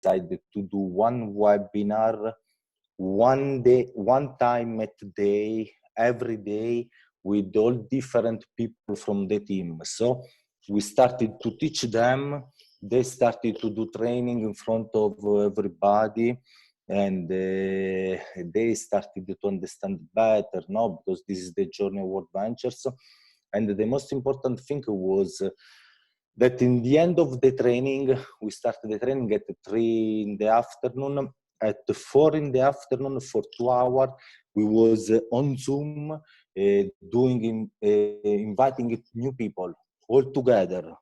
decided to do one webinar, one time at day, every day, with all different people from the team. So we started to teach them. They started to do training in front of everybody, and they started to understand better, no? Because this is the journey of world ventures. And the most important thing was that in the end of the training, we started the training at 3 in the afternoon. At 4 in the afternoon, for 2 hours, we was on Zoom, inviting new people all together.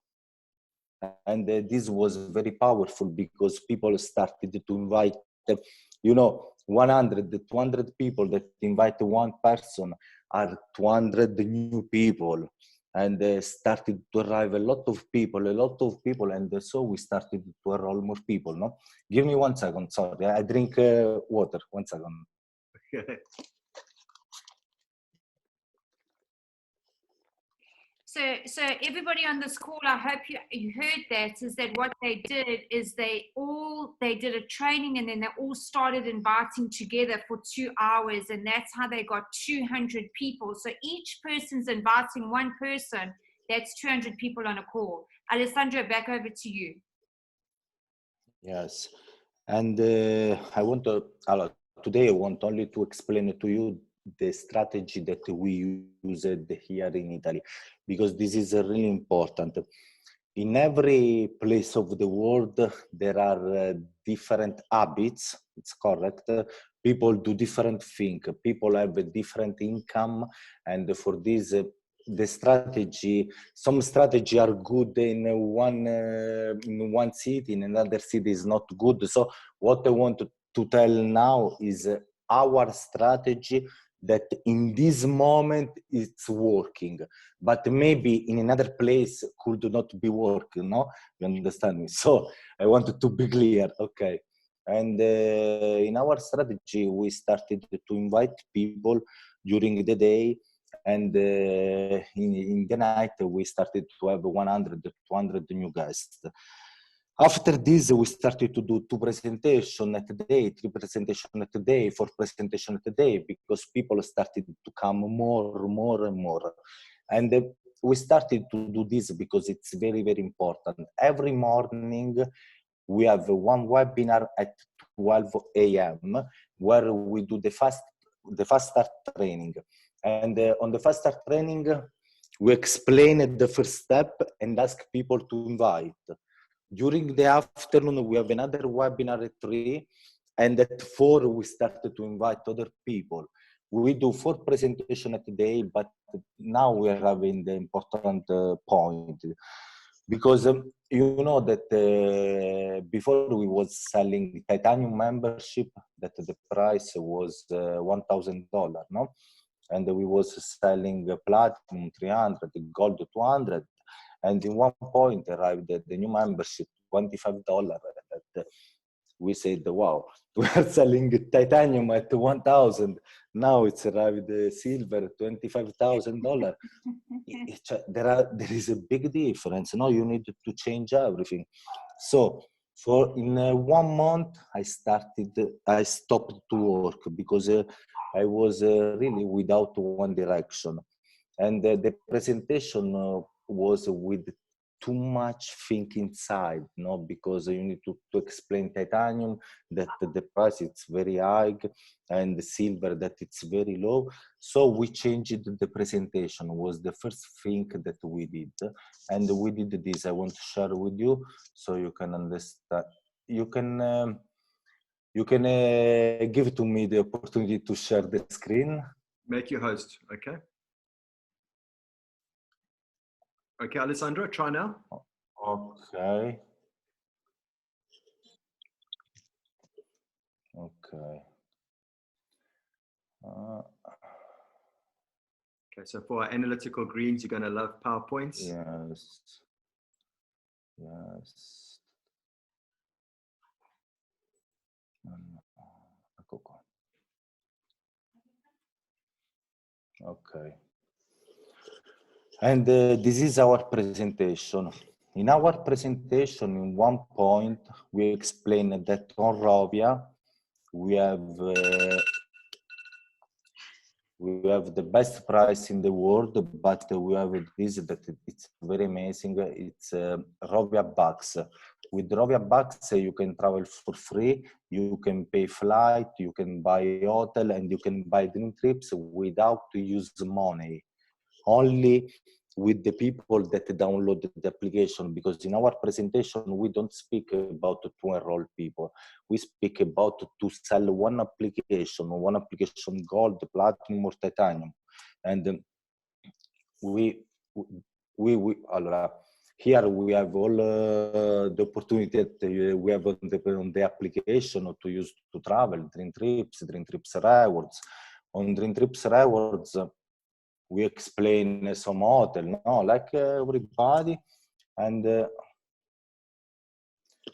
And this was very powerful because people started to invite, 100, 200 people that invite one person are 200 new people. And started to arrive a lot of people, and so we started to enroll more people, no? Give me 1 second, sorry, I drink water, 1 second. Okay. So everybody on this call, I hope you heard that, is that what they did is they did a training, and then they all started inviting together for 2 hours, and that's how they got 200 people. So each person's inviting one person, that's 200 people on a call. Alessandro, back over to you. Yes, and today I want only to explain to you the strategy that we used here in Italy, because this is really important. In every place of the world, there are different habits, it's correct. People do different things, people have a different income, and for this, the strategy, some strategy are good in one city, in another city is not good. So what I want to tell now is our strategy that in this moment it's working, but maybe in another place could not be working, no? You understand me? So I wanted to be clear, okay? And in our strategy, we started to invite people during the day, and in the night, we started to have 100, 200 new guests. After this, we started to do 2 presentations at a day, 3 presentations at a day, 4 presentations at a day, because people started to come more and more. And we started to do this because it's very, very important. Every morning, we have one webinar at 12 a.m. where we do the fast start training. And on the fast start training, we explain the first step and ask people to invite. During the afternoon, we have another webinar at 3, and at 4, we started to invite other people. We do 4 presentations a day, but now we are having the important point. Because you know that before we was selling titanium membership, that the price was $1,000, no? And we was selling platinum 300, gold 200. And in one point arrived the new membership, $25. That we said, wow, we are selling titanium at 1,000. Now it's arrived silver, $25,000. There is a big difference. No, you need to change everything. So in 1 month, I stopped to work because I was really without one direction. And the presentation was with too much think inside, no? Because you need to explain titanium, that the price is very high, and the silver, that it's very low. So we changed the presentation, was the first thing that we did. And we did this, I want to share with you so you can understand. You can give to me the opportunity to share the screen. Make you host, okay? Okay, Alessandro, try now. Okay. Okay. Okay, so for our analytical greens, you're going to love PowerPoints. Yes. Yes. Okay. And this is our presentation. In our presentation, in one point, we explain that on Rovia, we have the best price in the world, but we have this that it's very amazing. It's Rovia Bucks. With Rovia Bucks, you can travel for free. You can pay flight, you can buy hotel, and you can buy dream trips without to use money. Only with the people that download the application, because in our presentation we don't speak about to enroll people. We speak about to sell one application gold, platinum, or titanium, and allora, here we have all the opportunity that we have on the application to use to travel, Dream Trips rewards. On Dream Trips rewards, we explain some hotel, no, like everybody. And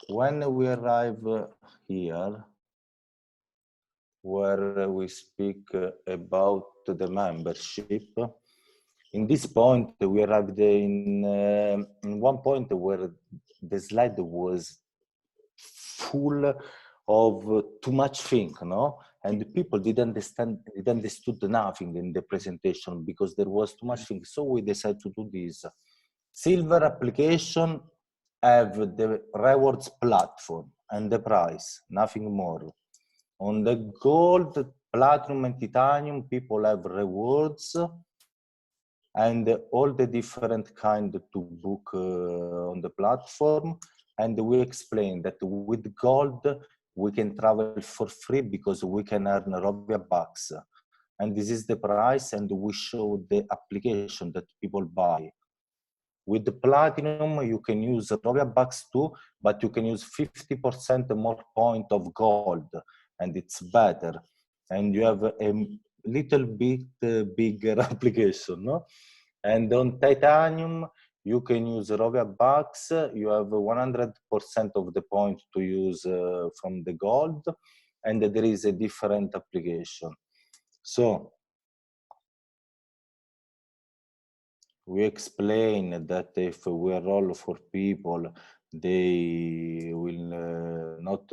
when we arrive here, where we speak about the membership, in this point, we arrived in one point where the slide was full of too much thing, no? And the people didn't understood nothing in the presentation because there was too much thing. So we decided to do this. Silver application have the rewards platform and the price, nothing more. On the gold, platinum, and titanium, people have rewards and all the different kind to book on the platform. And we explain that with gold, we can travel for free because we can earn Rovia Bucks. And this is the price, and we show the application that people buy. With the platinum, you can use Rovia Bucks too, but you can use 50% more point of gold, and it's better. And you have a little bit bigger application, no? And on titanium, you can use Rovia Bucks. You have 100% of the point to use from the gold, and there is a different application. So we explain that if we enroll for people, they will not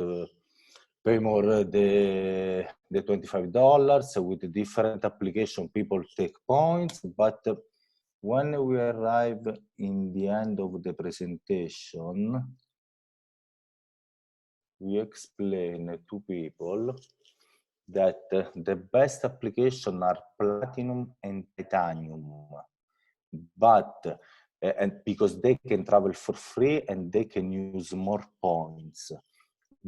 pay more the $25. With the different application, people take points, but when we arrive in the end of the presentation, we explain to people that the best application are platinum and titanium, but and because they can travel for free and they can use more points.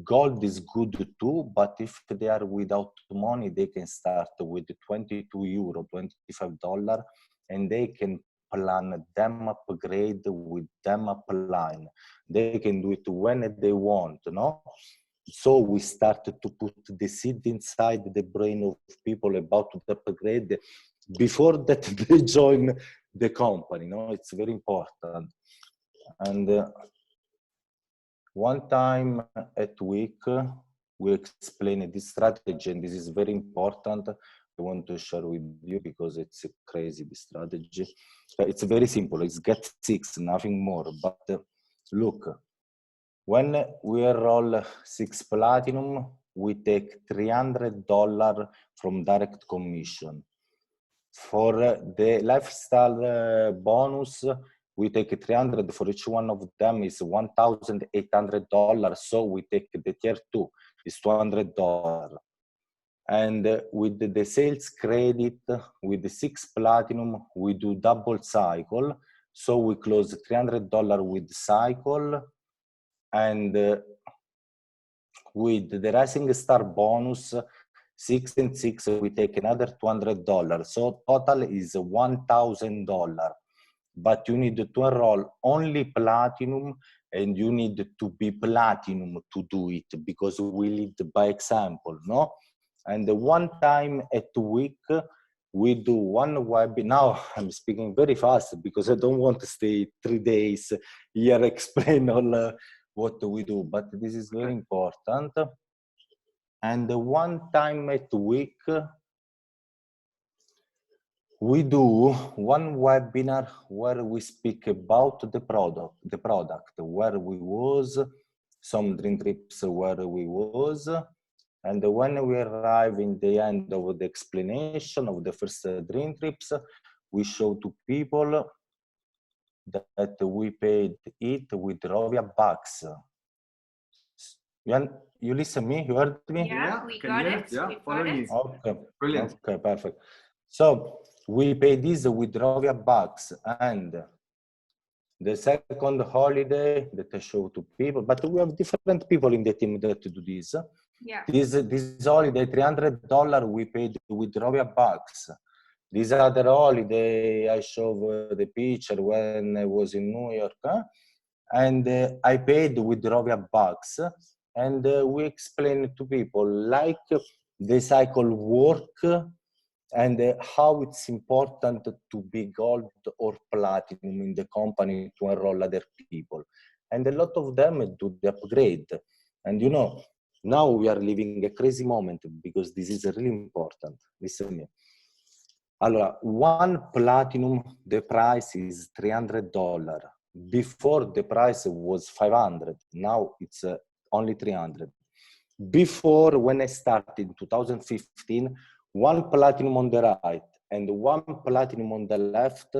Gold is good too, but if they are without money, they can start with €22, $25, and they can plan them upgrade with them upline. They can do it when they want, no? So we started to put the seed inside the brain of people about to upgrade before that they join the company, no? It's very important. And one time at week, we explain this strategy, and this is very important. I want to share with you because it's crazy, the strategy. It's very simple. It's get 6, nothing more. But look, when we enroll 6 platinum, we take $300 from direct commission. For the lifestyle bonus, we take 300 for each one of them is $1,800. So we take the tier 2 is $200. And with the sales credit, with the 6 platinum, we do double cycle. So we close $300 with cycle, and with the Rising Star bonus, 6 and 6, we take another $200. So total is $1,000. But you need to enroll only platinum, and you need to be platinum to do it, because we lead by example, no? And one time at a week, we do one webinar. Now I'm speaking very fast because I don't want to stay 3 days here explain all what we do, but this is very important. And one time at a week, we do one webinar where we speak about the product, where we was, some dream trips where we was, and when we arrive in the end of the explanation of the first dream trips, we show to people that we paid it with Rovia bucks. You listen me? You heard me? Yeah, we got it. Yeah, We follow got you. it. Okay. Brilliant. Okay, perfect. So we pay this with Rovia bucks, and the second holiday that I show to people, but we have different people in the team that do this. Yeah. This holiday, $300 we paid with Rovia bucks. This other holiday, I show the picture when I was in New York, and I paid with Rovia bucks, and we explain to people like the cycle work and how it's important to be gold or platinum in the company to enroll other people. And a lot of them do the upgrade. And you know, now we are living a crazy moment because this is really important. Listen to me. Allora, one platinum, the price is $300. Before the price was 500. Now it's only 300. Before, when I started in 2015, one platinum on the right and one platinum on the left,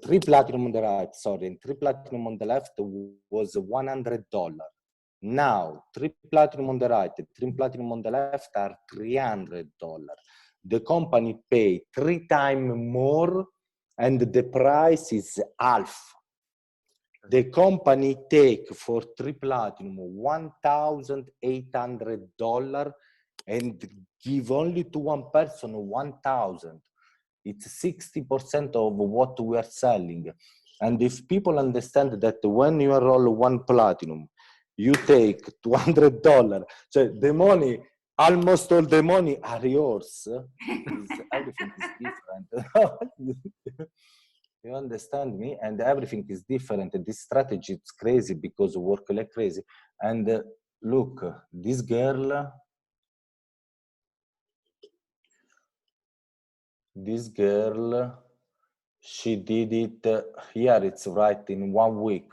three platinum on the right, sorry, and three platinum on the left was $100. Now, three platinum on the right, three platinum on the left are $300. The company pay 3 times more and the price is half. The company take for 3 platinum $1,800 and give only to one person 1,000. It's 60% of what we are selling. And if people understand that when you enroll one platinum, you take $200, so the money, almost all the money are yours. Everything is different. You understand me? And everything is different. And this strategy is crazy because we work like crazy. And look, this girl, she did it, here it's right, in 1 week,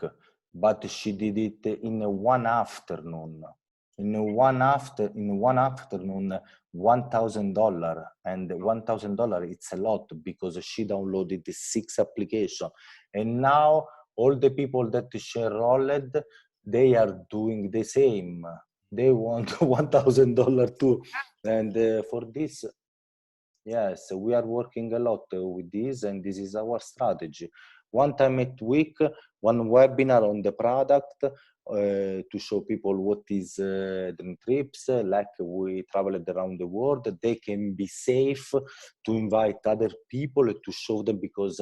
but she did it in one afternoon. In one afternoon, $1,000, and $1,000, it's a lot because she downloaded the 6 applications. And now all the people that she enrolled, they are doing the same. They want $1,000 too. And for this, yes, we are working a lot with this, and this is our strategy. One time a week, one webinar on the product to show people what is dream trips, like we traveled around the world. They can be safe to invite other people to show them, because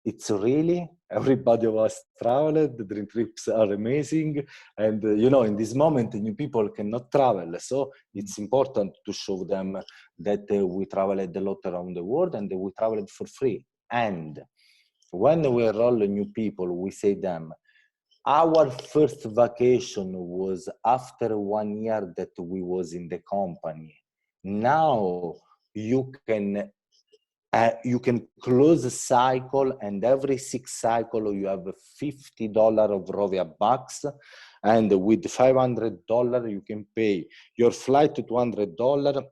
it's really, everybody of us traveled, the dream trips are amazing. And you know, in this moment, new people cannot travel. So it's important to show them that we traveled a lot around the world and we traveled for free. And when we enroll new people, we say them, our first vacation was after 1 year that we was in the company. Now you can close a cycle, and every 6 cycle you have $50 of Rovia bucks, and with $500 you can pay your flight to $200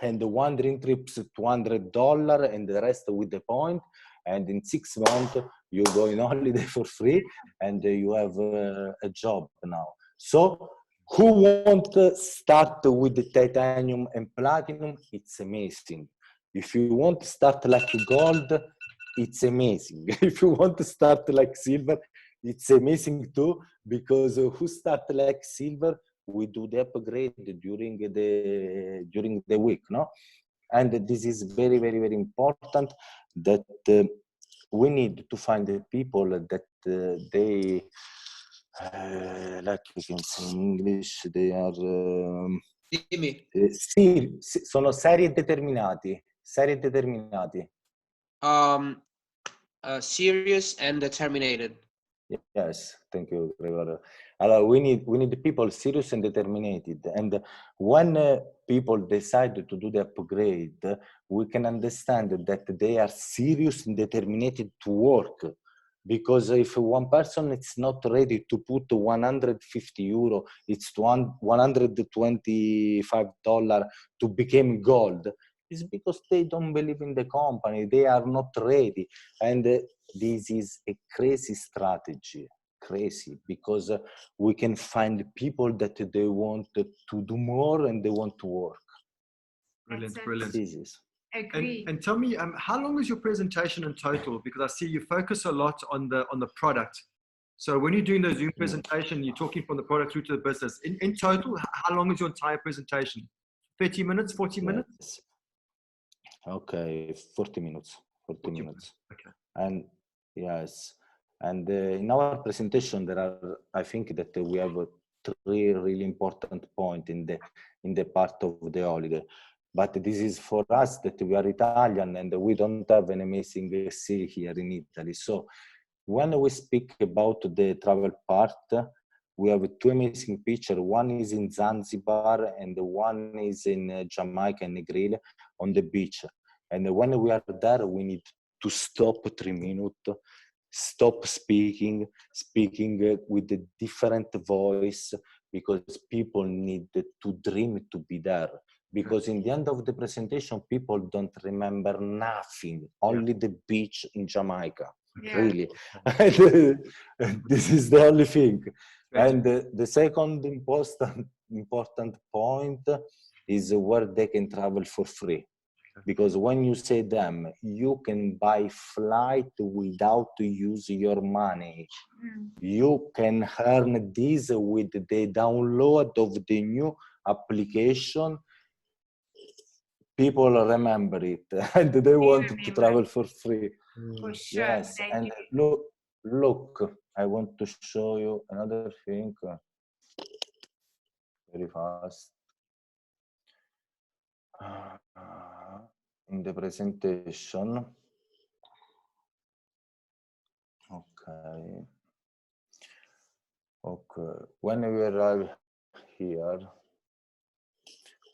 and the one dream trips $200 and the rest with the point. And in 6 months you go on holiday for free, and you have a job now. So who won't start with the titanium and platinum? It's amazing. If you want to start like gold, it's amazing. If you want to start like silver, it's amazing too, because who start like silver, we do the upgrade during the week, no? And this is very, very, very important, that we need to find the people that they, like you can say in English, they are sono seri e determinati. Serious and determined. Yes, thank you, Gregor. We need people serious and determined. And when people decide to do the upgrade, we can understand that they are serious and determined to work. Because if one person is not ready to put 150 euro, it's $125 to become gold, it's because they don't believe in the company. They are not ready. And this is a crazy strategy, crazy, because we can find people that they want to do more and they want to work. Brilliant, That's it. brilliant. This is. Agree. And tell me, how long is your presentation in total? Because I see you focus a lot on the product. So when you're doing the Zoom presentation, you're talking from the product through to the business. In total, how long is your entire presentation? 30 minutes, 40 minutes? Yes. Okay, 40 minutes. 40 minutes. Okay. And yes, and in our presentation there are, I think that we have three really important points in the part of the holiday. But this is for us that we are Italian and we don't have an amazing sea here in Italy. So when we speak about the travel part, we have two amazing pictures. One is in Zanzibar and one is in Jamaica and Negril on the beach. And when we are there, we need to stop 3 minutes, stop speaking with a different voice, because people need to dream to be there. Because in the end of the presentation, people don't remember nothing, only the beach in Jamaica. Yeah. Really. This is the only thing. And the second important point is where they can travel for free. Because when you say them, you can buy flight without to use your money. You can earn this with the download of the new application. People remember it and they want to travel for free. For sure. Yes, Thank and you. look, I want to show you another thing very fast. In the presentation. Okay. When we arrive here,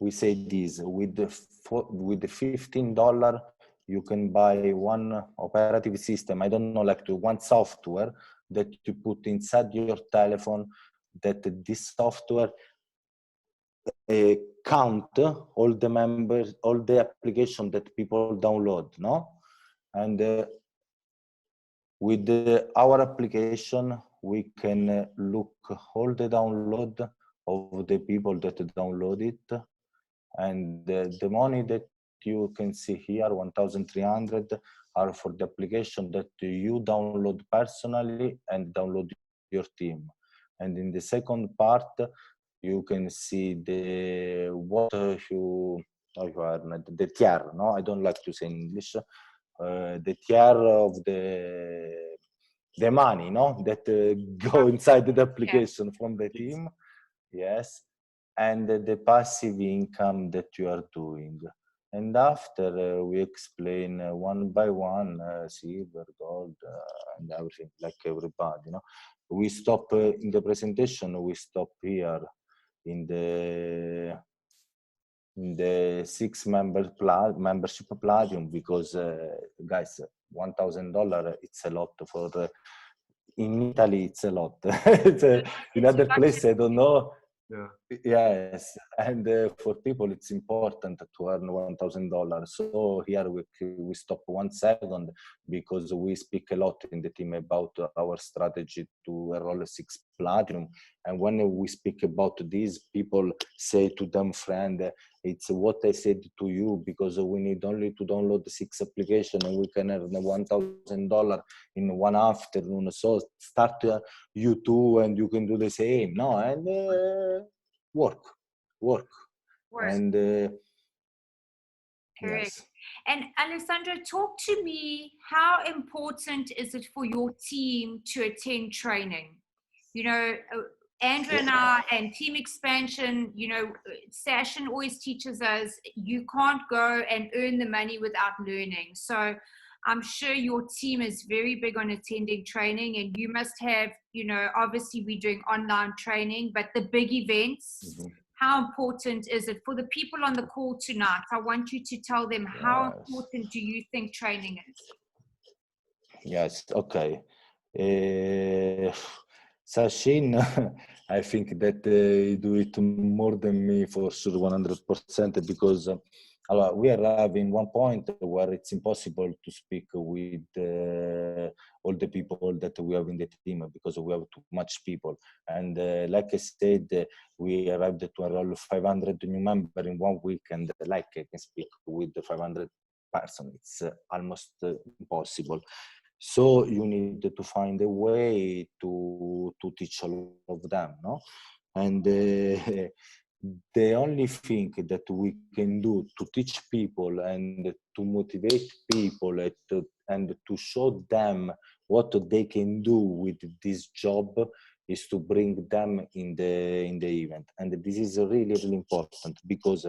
we say this: with the $15, you can buy one operative system. I don't know, like one software that you put inside your telephone. That this software count all the members, all the application that people download, no? And with our application, we can look all the download of the people that download it, and the money that you can see here, 1,300, are for the application that you download personally and download your team. And in the second part, you can see the what you earned, the tier. No, I don't like to say in English. The tier of the money, no, that go inside the application from the team. Yes, and the passive income that you are doing. And after we explain one by one, silver, gold, and everything, like everybody, no. We stop in the presentation. We stop here in the 6 membership platinum, because guys, $1,000, it's a lot for in Italy. It's a lot. In other places, I don't know. Yeah. Yes, and for people it's important to earn $1,000. So here we stop 1 second, because we speak a lot in the team about our strategy to enroll 6 platinum. And when we speak about this, people say to them, friend, it's what I said to you, because we need only to download the 6 application and we can earn $1,000 in 1 afternoon. So start you too, and you can do the same. No, and work. And correct. yes. And Alessandro, talk to me, how important is it for your team to attend training? You know, Andrew and I, and team expansion, you know, Sashin always teaches us, you can't go and earn the money without learning. So I'm sure your team is very big on attending training, and you must have, you know, obviously we're doing online training, but the big events, how important is it for the people on the call tonight? I want you to tell them how important do you think training is? Yes, okay. Sachin, I think that you do it more than me for sure, 100%, because we arrive in one point where it's impossible to speak with all the people that we have in the team because we have too much people. And like I said, we arrived to enroll 500 new members in 1 week, and like I can speak with 500 person, it's almost impossible. So you need to find a way to teach all of them, no? And the only thing that we can do to teach people and to motivate people and to show them what they can do with this job is to bring them in the event. And this is really, really important because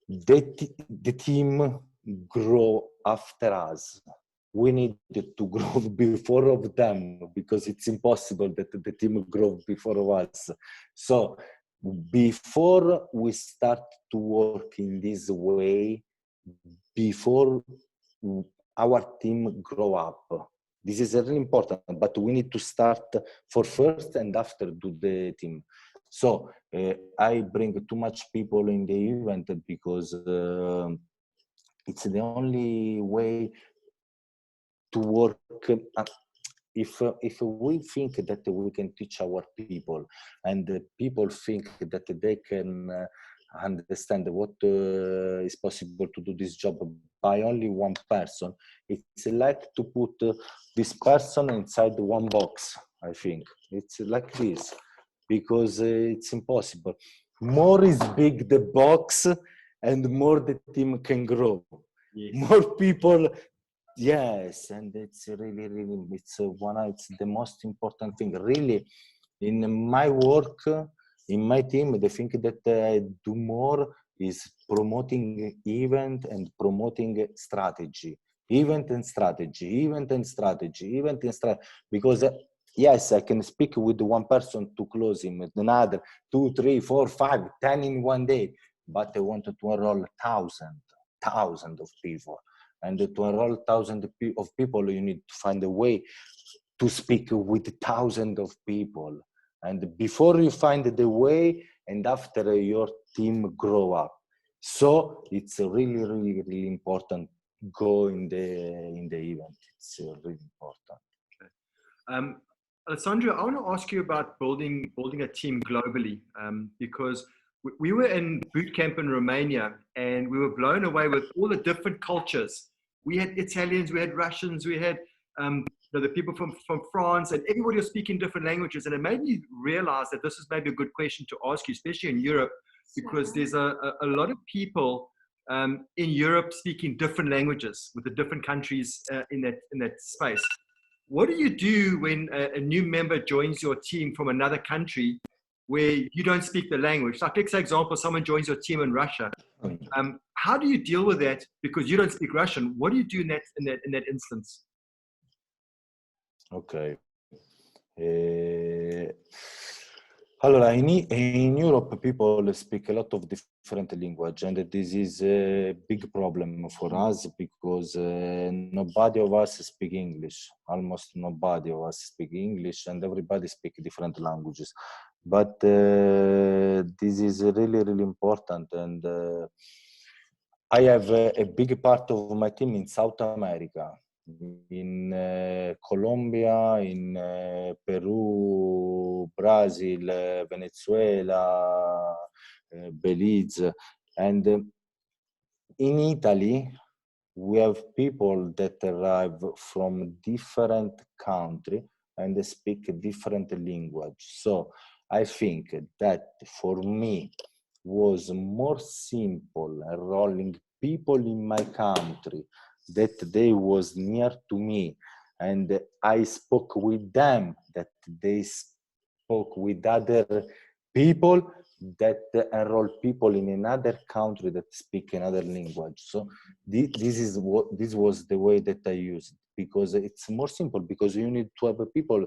the team grow after us. We need to grow before of them because it's impossible that the team grow before us. So before we start to work in this way, before our team grow up, this is really important, but we need to start for first and after do the team. So I bring too much people in the event because it's the only way to work. If we think that we can teach our people and the people think that they can understand what is possible to do this job by only one person, it's like to put this person inside one box. I think it's like this because it's impossible. More is big the box and more the team can grow. Yes. More people. Yes, and it's really, really, it's the most important thing. Really, in my work, in my team, the thing that I do more is promoting event and promoting strategy. Event and strategy, event and strategy, event and strategy. Because yes, I can speak with one person to close him, with another, 2, 3, 4, 5, 10 in one day. But I wanted to enroll thousands of people. And to enroll thousands of people, you need to find a way to speak with thousands of people. And before you find the way, and after your team grow up. So it's really, really, really important. Go in the event. It's really important. Okay. Alessandro, I want to ask you about building a team globally, because we were in boot camp in Romania and we were blown away with all the different cultures. We had Italians, we had Russians, we had the people from France, and everybody was speaking different languages. And it made me realize that this is maybe a good question to ask you, especially in Europe, because there's a lot of people in Europe speaking different languages with the different countries in that space. What do you do when a new member joins your team from another country where you don't speak the language? Like, let's say, example, someone joins your team in Russia. How do you deal with that? Because you don't speak Russian. What do you do in that instance? Okay. Allora, in Europe, people speak a lot of different language, and this is a big problem for us because nobody of us speak English. Almost nobody of us speak English, and everybody speak different languages. But this is really, really important, and I have a big part of my team in South America. In Colombia, in Peru, Brazil, Venezuela, Belize, and in Italy, we have people that arrive from different countries and they speak a different language. So I think that for me was more simple enrolling people in my country that they was near to me and I spoke with them, that they spoke with other people, that enroll people in another country that speak another language. So this was the way that I used, because it's more simple, because you need to have people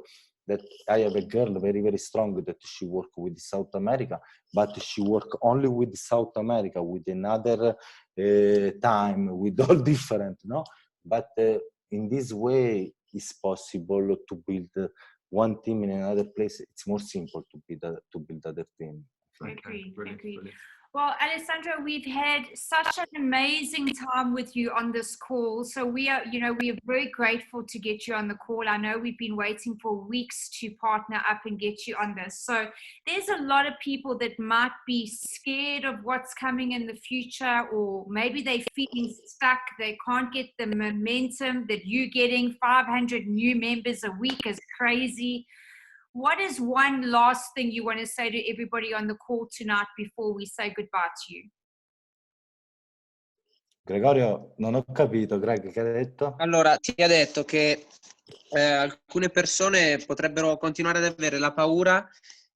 that I have a girl very strong that she work with South America, but she work only with South America, with another time, with all different, no? But in this way, it's possible to build one team in another place. It's more simple to build other team. Agree. Brilliant. Well, Alessandro, we've had such an amazing time with you on this call. So we are very grateful to get you on the call. I know we've been waiting for weeks to partner up and get you on this. So there's a lot of people that might be scared of what's coming in the future, or maybe they're feeling stuck. They can't get the momentum that you're getting. 500 new members a week is crazy. What is one last thing you want to say to everybody on the call tonight before we say goodbye to you? Gregorio, non ho capito. Greg, che hai detto? Allora, ti ha detto che alcune persone potrebbero continuare ad avere la paura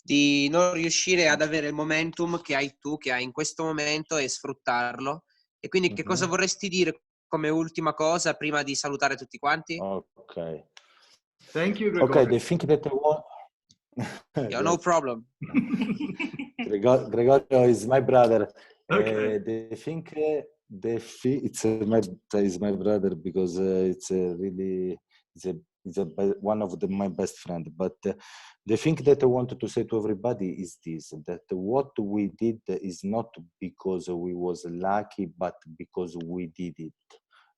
di non riuscire ad avere il momentum che hai tu, che hai in questo momento, e sfruttarlo. E quindi che cosa vorresti dire come ultima cosa prima di salutare tutti quanti? Ok. Thank you, Gregorio. Okay, they think that they want... Yeah, no problem. Gregorio is my brother. Okay. They think it's my brother, because it's one of my best friend. But the thing that I wanted to say to everybody is this: that what we did is not because we was lucky, but because we did it,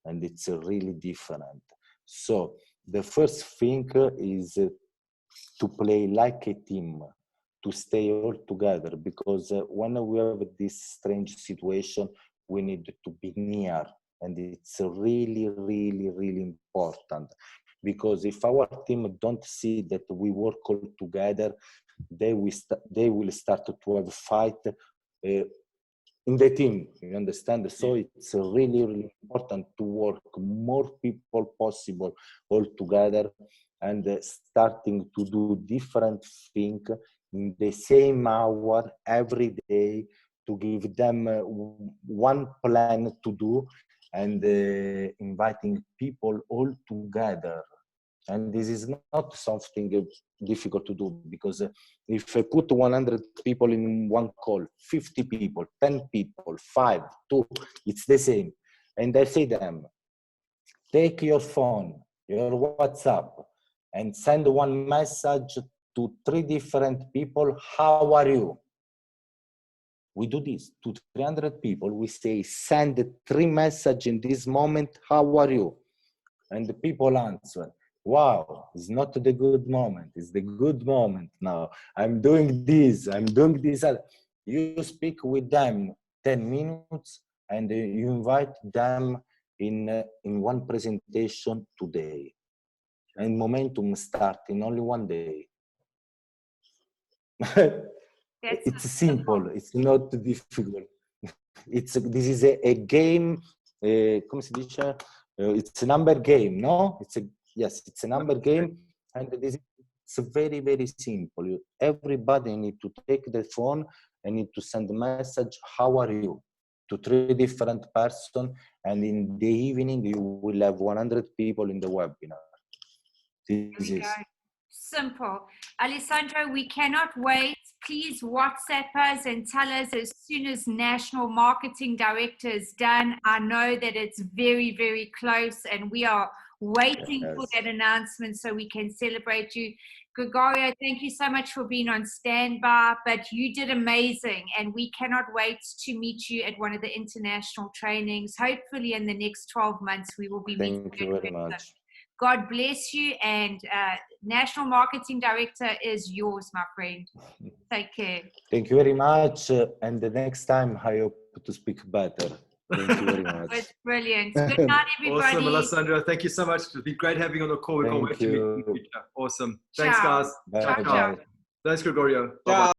and it's really different. So the first thing is to play like a team, to stay all together, because when we have this strange situation, we need to be near, and it's really important, because if our team don't see that we work all together, they will start to have fight in the team, you understand? So it's really important to work more people possible all together, and starting to do different things in the same hour every day, to give them one plan to do, and inviting people all together. And this is not something difficult to do, because if I put 100 people in one call, 50 people, 10 people, 5, 2, it's the same. And I say to them, take your phone, your WhatsApp, and send one message to 3 different people. How are you? We do this to 300 people. We say, send 3 messages in this moment. How are you? And the people answer, wow, it's not the good moment. It's the good moment now. I'm doing this. I'm doing this. You speak with them 10 minutes, and you invite them in one presentation today. And momentum start in only one day. It's simple. It's not difficult. This is a game. Come si dice? It's a number game, no? Yes, it's a number game, and it's very simple. Everybody need to take the phone and need to send a message, how are you, to 3 different persons, and in the evening you will have 100 people in the webinar. This is simple. Alessandro, we cannot wait. Please WhatsApp us and tell us as soon as National Marketing Director is done. I know that it's very close, and we are waiting for that announcement so we can celebrate you. Gregorio, thank you so much for being on standby, but you did amazing, and we cannot wait to meet you at one of the international trainings. Hopefully in the next 12 months we will be meeting. Thank you very much. God bless you, and National Marketing Director is yours, my friend. Take care. Thank you very much, and the next time I hope to speak better. Thank you very much. It's brilliant. Good night, everybody. Awesome, Alessandro. Thank you so much. It's been great having you on the call. We can't wait to meet you in the future. Awesome. Thanks, guys. Bye. Ciao. Thanks, Gregorio. Bye-bye.